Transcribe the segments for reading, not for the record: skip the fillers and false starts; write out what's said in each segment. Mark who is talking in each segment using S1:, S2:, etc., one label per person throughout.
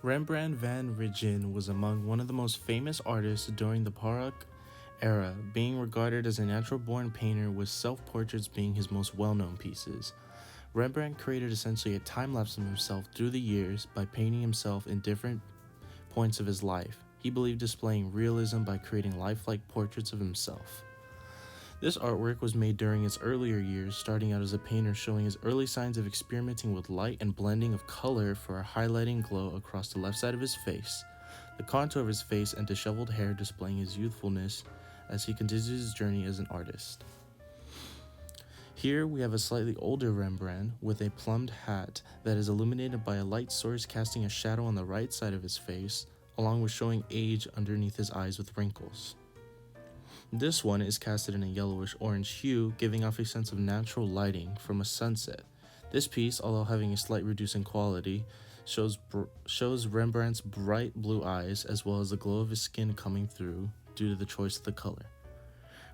S1: Rembrandt van Rijn was among one of the most famous artists during the Baroque era, being regarded as a natural-born painter with self-portraits being his most well-known pieces. Rembrandt created essentially a time-lapse of himself through the years by painting himself in different points of his life. He believed displaying realism by creating lifelike portraits of himself. This artwork was made during his earlier years, starting out as a painter showing his early signs of experimenting with light and blending of color for a highlighting glow across the left side of his face, the contour of his face and disheveled hair displaying his youthfulness as he continues his journey as an artist. Here we have a slightly older Rembrandt with a plumed hat that is illuminated by a light source casting a shadow on the right side of his face, along with showing age underneath his eyes with wrinkles. This one is casted in a yellowish orange hue, giving off a sense of natural lighting from a sunset. This piece, although having a slight reducing quality, shows Rembrandt's bright blue eyes as well as the glow of his skin coming through due to the choice of the color.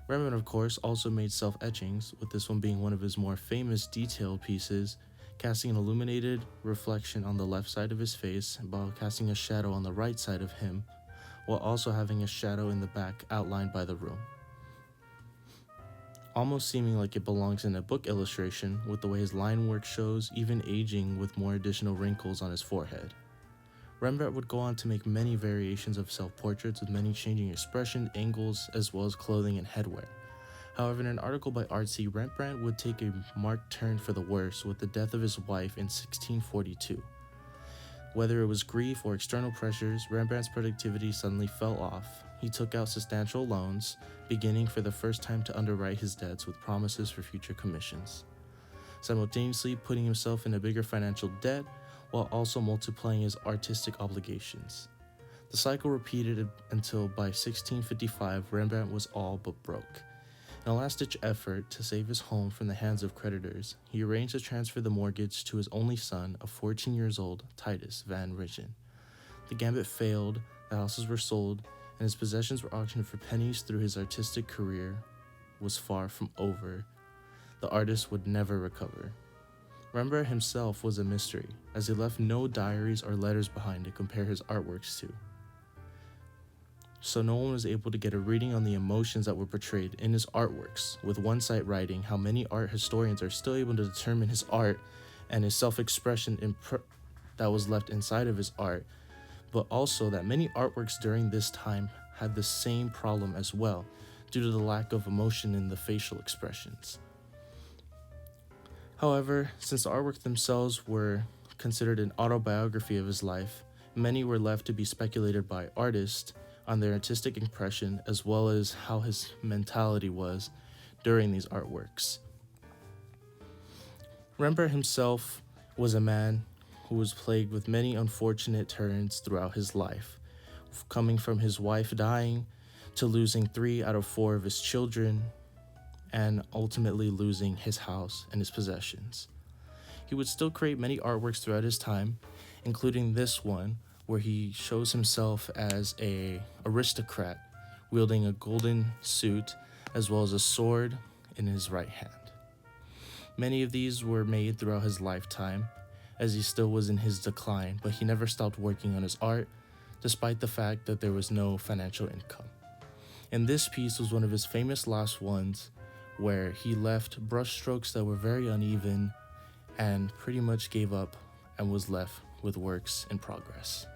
S1: Rembrandt, of course, also made self-etchings, with this one being one of his more famous detailed pieces, casting an illuminated reflection on the left side of his face while casting a shadow on the right side of him, while also having a shadow in the back outlined by the room, almost seeming like it belongs in a book illustration with the way his line work shows, even aging with more additional wrinkles on his forehead. Rembrandt would go on to make many variations of self-portraits with many changing expression, angles, as well as clothing and headwear. However, in an article by Artsy, Rembrandt would take a marked turn for the worse with the death of his wife in 1642. Whether it was grief or external pressures, Rembrandt's productivity suddenly fell off. He took out substantial loans, beginning for the first time to underwrite his debts with promises for future commissions, simultaneously putting himself in a bigger financial debt while also multiplying his artistic obligations. The cycle repeated until by 1655 Rembrandt was all but broke. In a last-ditch effort to save his home from the hands of creditors, he arranged to transfer the mortgage to his only son, a 14 years old Titus van Rijn. The gambit failed, the houses were sold, and his possessions were auctioned for pennies through his artistic career was far from over. The artist would never recover. Rembrandt himself was a mystery, as he left no diaries or letters behind to compare his artworks to. So no one was able to get a reading on the emotions that were portrayed in his artworks, with one site writing how many art historians are still able to determine his art and his self-expression that was left inside of his art, but also that many artworks during this time had the same problem as well, due to the lack of emotion in the facial expressions. However, since the artworks themselves were considered an autobiography of his life, many were left to be speculated by artists on their artistic impression as well as how his mentality was during these artworks. Rembrandt himself was a man who was plagued with many unfortunate turns throughout his life, coming from his wife dying to losing 3 out of 4 of his children and ultimately losing his house and his possessions. He would still create many artworks throughout his time, including this one, where he shows himself as an aristocrat wielding a golden suit as well as a sword in his right hand. Many of these were made throughout his lifetime, as he still was in his decline, but he never stopped working on his art, despite the fact that there was no financial income. And this piece was one of his famous last ones, where he left brushstrokes that were very uneven and pretty much gave up and was left with works in progress.